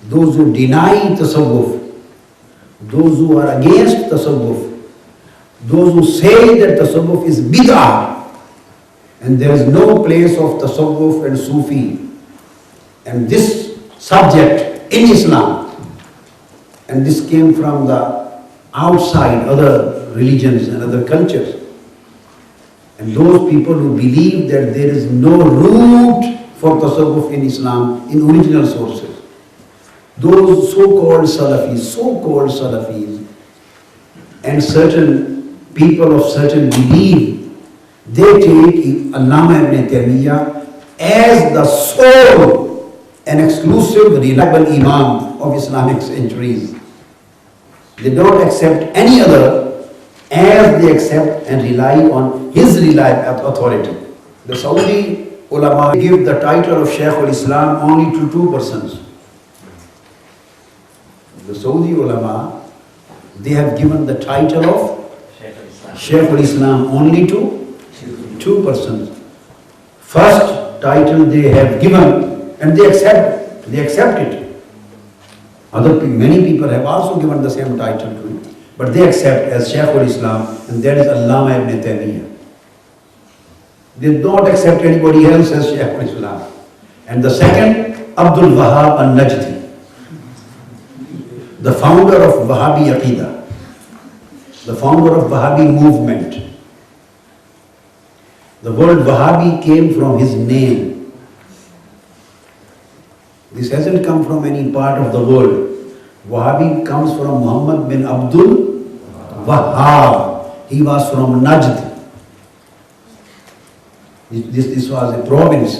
those who deny tasawwuf, those who are against tasawwuf, those who say that tasawwuf is bid'ah, and there is no place of tasawwuf and Sufi, and this subject in Islam, and this came from the outside, other religions and other cultures. And those people who believe that there is no root for tasawwuf in Islam, in original sources, those so-called Salafis, and certain people of certain belief, they take Allama ibn Taymiyyah as the sole and exclusive reliable Imam of Islamic centuries. They don't accept any other as they accept and rely on his reliable authority. The Saudi ulama give the title of Shaykh al-Islam only to two persons. The Saudi ulama, they have given the title of Shaykh al-Islam only to two persons. First title they have given and they accept it. Many people have also given the same title to him, but they accept as Shaykh al-Islam, and that is Allama ibn Taymiyyah. They don't accept anybody else as Shaykh al-Islam. And the second, Abdul Wahhab al-Najdi, the founder of Wahhabi Aqidah, the founder of Wahhabi movement. The word Wahhabi came from his name. This hasn't come from any part of the world. Wahhabi comes from Muhammad bin Abdul Wahhab. He was from Najd. This was a province,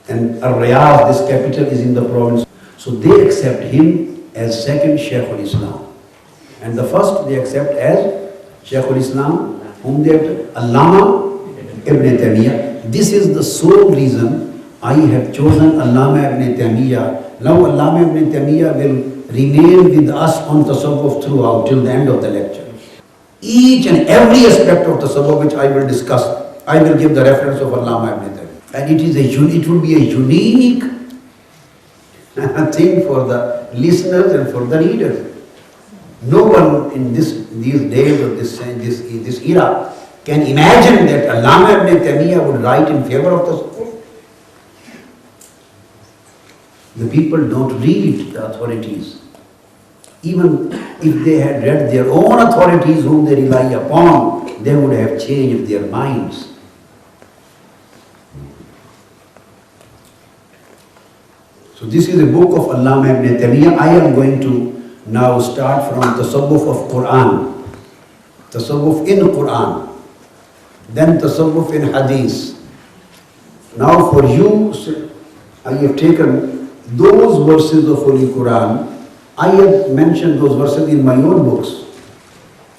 and Riyadh, this capital, is in the province. So they accept him as second Shaykh al-Islam. And the first they accept as Shaykh al-Islam, whom they have Allama ibn Taymiyyah. This is the sole reason I have chosen Allama ibn Taymiyyah. Now Allama ibn Taymiyyah will remain with us on tasawwuf throughout till the end of the lecture. Each and every aspect of tasawwuf which I will discuss, I will give the reference of Allama ibn Taymiyyah. And it will be a unique thing for the listeners and for the readers. No one in these days of this era can imagine that Allama ibn Taymiyyah would write in favor of tasawwuf. The people don't read the authorities. Even if they had read their own authorities whom they rely upon, they would have changed their minds. So this is a book of Allama ibn Taymiyyah. I am going to now start from Tasawwuf of Quran, Tasawwuf in Quran, then Tasawwuf in Hadith. Now for you, I have taken those verses of Holy Quran. I have mentioned those verses in my own books,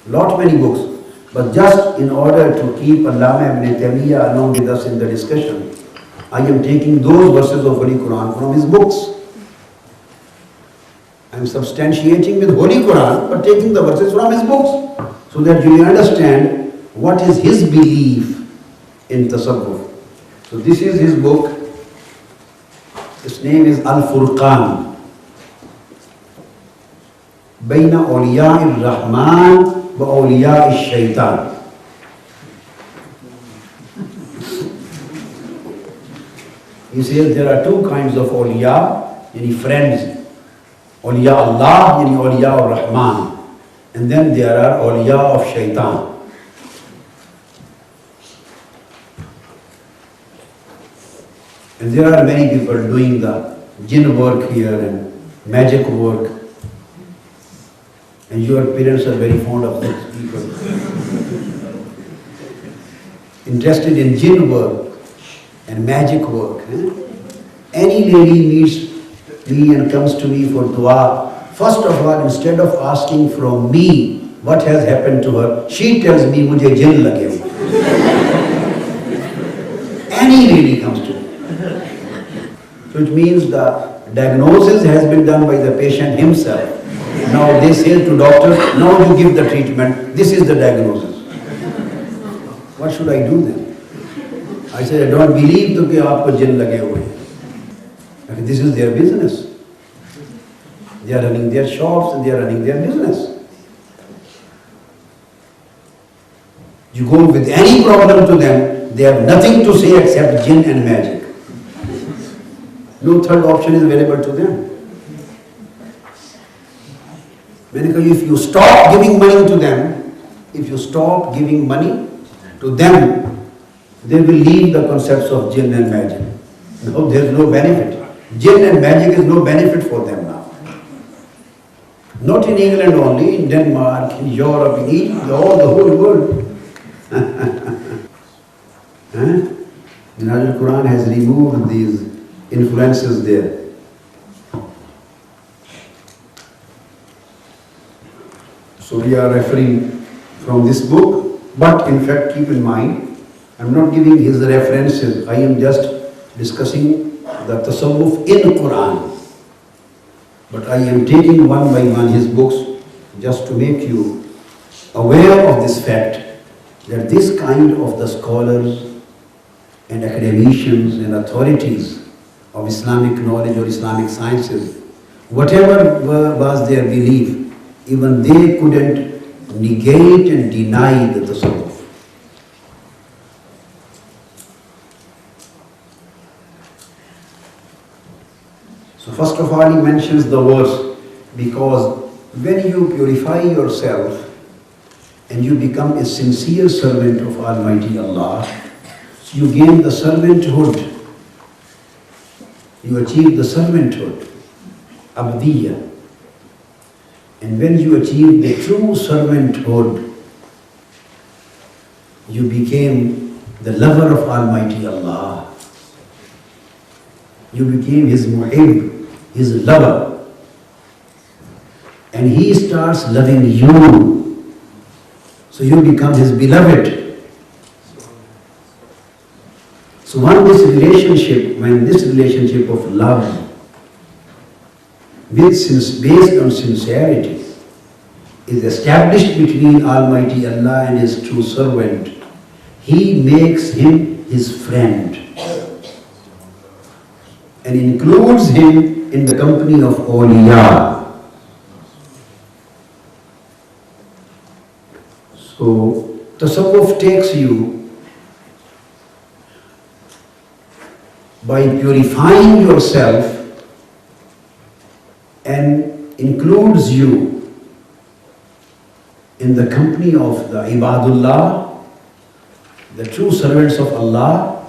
many books, but just in order to keep Allama ibn Taymiyyah along with us in the discussion, I am taking those verses of Holy Quran from his books. I am substantiating with Holy Quran, but taking the verses from his books, so that you understand what is his belief in tasawwuf. So this is his book. His name is Al-Furqan Bayna Auliya Rahman wa Auliya Shaitan. He says there are two kinds of awliya, yani friends. Auliya Allah, yani Auliya Rahman. And then there are Auliya of Shaitan. And there are many people doing the jinn work here and magic work. And your parents are very fond of those people. Interested in jinn work and magic work. Any lady meets me and comes to me for dua, first of all, instead of asking from me what has happened to her, she tells me, "Mujhe jinn lage hue." Any lady comes to me. So it means the diagnosis has been done by the patient himself. Now they say to doctors, "Now you give the treatment, this is the diagnosis." What should I do then? I said, "I don't believe that aapko jinn lage hue." This is their business. They are running their shops and they are running their business. You go with any problem to them, they have nothing to say except jinn and magic. No third option is available to them. If you stop giving money to them, if you stop giving money to them, they will leave the concepts of jinn and magic. No, there is no benefit. Jinn and magic is no benefit for them now. Not in England only, in Denmark, in Europe, in Egypt, all the whole world. The Quran has removed these influences there. So we are referring from this book, but in fact keep in mind, I am not giving his references, I am just discussing the tasawwuf in Quran. But I am taking one by one his books just to make you aware of this fact that this kind of the scholars and academicians and authorities of Islamic knowledge or Islamic sciences, whatever was their belief, even they couldn't negate and deny the tasawwuf. So first of all he mentions the verse, because when you purify yourself and you become a sincere servant of Almighty Allah, so you gain the servanthood, you achieve the servanthood, abdiyya. And when you achieve the true servanthood, you became the lover of Almighty Allah. You became His muhib, His lover. And He starts loving you. So you become His beloved. So when this relationship of love based on sincerity is established between Almighty Allah and His true servant, He makes him His friend and includes him in the company of Auliya. So tasawwuf takes you by purifying yourself and includes you in the company of the Ibadullah, the true servants of Allah,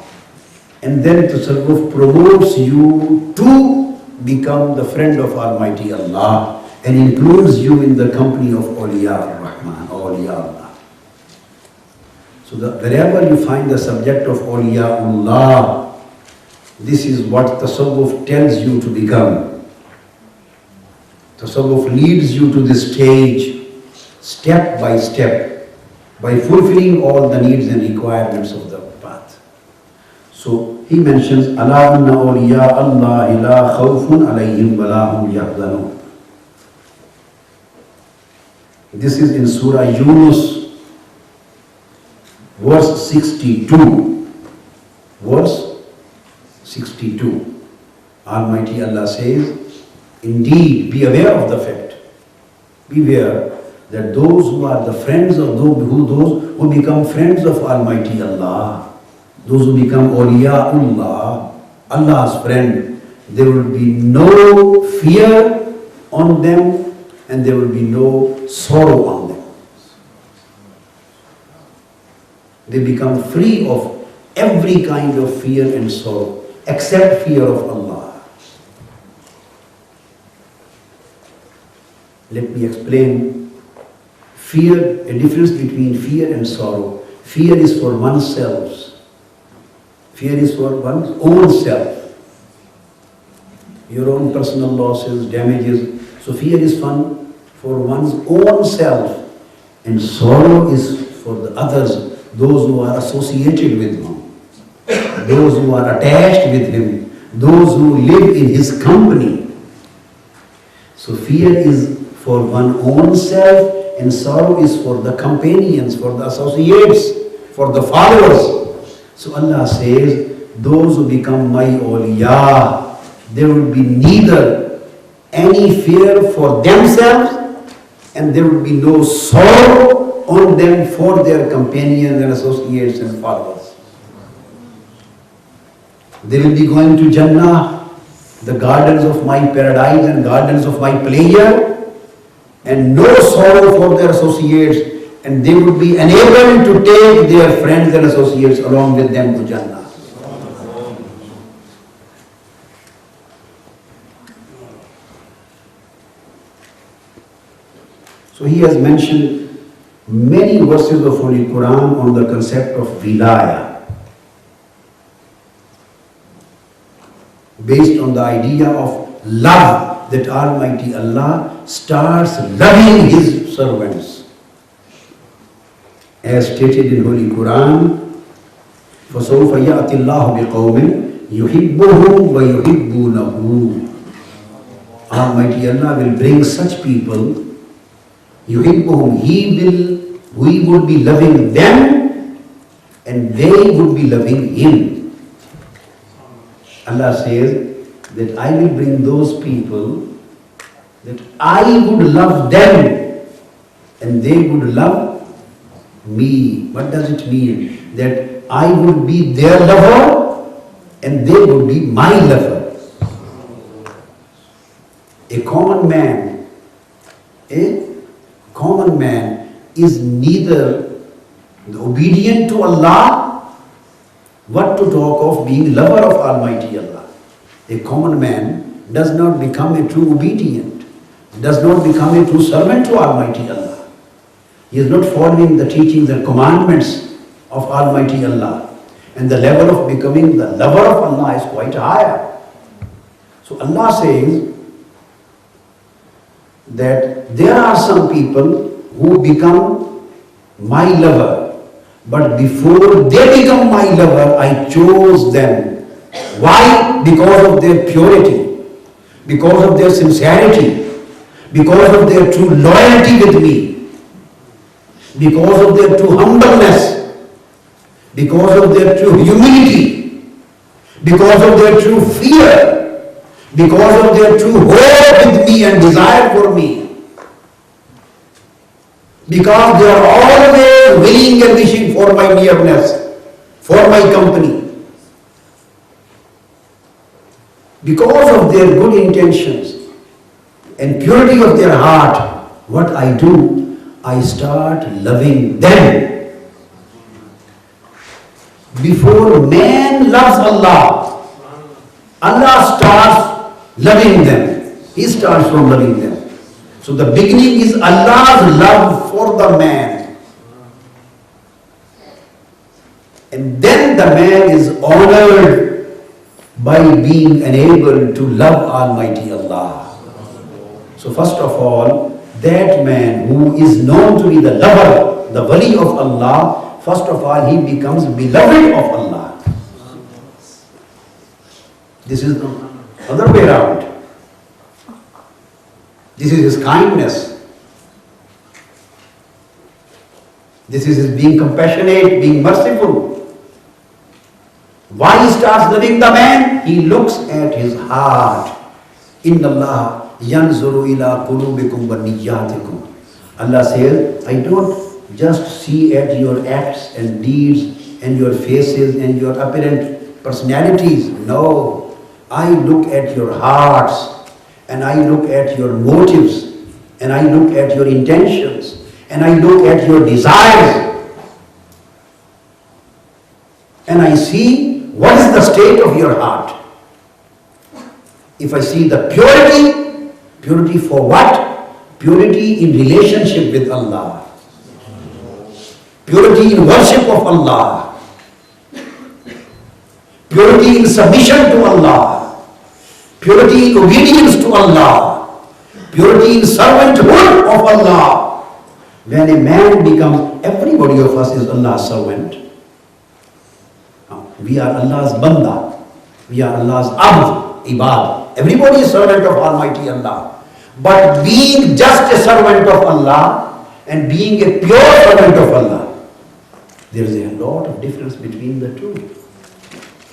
and then tasawwuf promotes you to become the friend of Almighty Allah and includes you in the company of Auliya Rahman, Auliya Allah. So wherever you find the subject of Auliya Allah, this is what tasawwuf tells you to become. Tasawwuf leads you to this stage, step by step, by fulfilling all the needs and requirements of the path. So he mentions, Ala inna awliya Allah la khawfun alayhim wa la hum yahzanun. This is in Surah Yunus, verse 62. Verse 62. Almighty Allah says, indeed, be aware of the fact. Beware that those who are the friends of those who become friends of Almighty Allah, those who become Auliya Allah, Allah's friend, there will be no fear on them and there will be no sorrow on them. They become free of every kind of fear and sorrow except fear of Allah. Let me explain fear, a difference between fear and sorrow. Fear is for oneself. Fear is for one's own self. Your own personal losses, damages. So fear is fun for one's own self. And sorrow is for the others, those who are associated with him, those who are attached with him, those who live in his company. So fear is for one's own self and sorrow is for the companions, for the associates, for the followers. So Allah says, those who become my awliya, there will be neither any fear for themselves, and there would be no sorrow on them for their companions and associates and followers. They will be going to Jannah, the gardens of my paradise and gardens of my pleasure, and no sorrow for their associates, and they would be enabled to take their friends and associates along with them to Jannah. So he has mentioned many verses of Holy Quran on the concept of Hidayah, based on the idea of love, that Almighty Allah starts loving His servants. As stated in Holy Quran, فَسَوْفَ يَأْتِ اللَّهُ بِقَوْمٍ يُحِبُّهُمْ وَيُحِبُّونَهُ. Almighty Allah will bring such people, yuhibbuhum, we would be loving them and they would be loving Him. Allah says that I will bring those people that I would love them and they would love me. What does it mean? That I would be their lover and they would be my lover. A common man is neither obedient to Allah, what to talk of being lover of Almighty Allah. A common man does not become a true obedient, does not become a true servant to Almighty Allah. He is not following the teachings and commandments of Almighty Allah. And the level of becoming the lover of Allah is quite higher. So Allah says that there are some people who become my lover, but before they become my lover, I chose them. Why? Because of their purity, because of their sincerity, because of their true loyalty with me, because of their true humbleness, because of their true humility, because of their true fear, because of their true hope with me and desire for me, because they are always willing and wishing for my nearness, for my company. Because of their good intentions and purity of their heart, what I do, I start loving them. Before man loves Allah, Allah starts loving them. He starts from loving them. So the beginning is Allah's love for the man. And then the man is honored by being enabled to love Almighty Allah. So first of all, that man who is known to be the lover, the wali of Allah, first of all he becomes beloved of Allah. This is the other way around. This is his kindness. This is his being compassionate, being merciful. Why he starts loving the man? He looks at his heart. Inna Allah yanzuru ila qulubikum wa niyyatikum. Allah says, I don't just see at your acts and deeds and your faces and your apparent personalities. No, I look at your hearts. And I look at your motives, and I look at your intentions, and I look at your desires. And I see what is the state of your heart. If I see the purity for what? Purity in relationship with Allah. Purity in worship of Allah. Purity in submission to Allah. Purity in obedience to Allah. Purity in servanthood of Allah. When a man becomes, everybody of us is Allah's servant. We are Allah's banda. We are Allah's abd, ibad. Everybody is servant of Almighty Allah. But being just a servant of Allah and being a pure servant of Allah, there is a lot of difference between the two.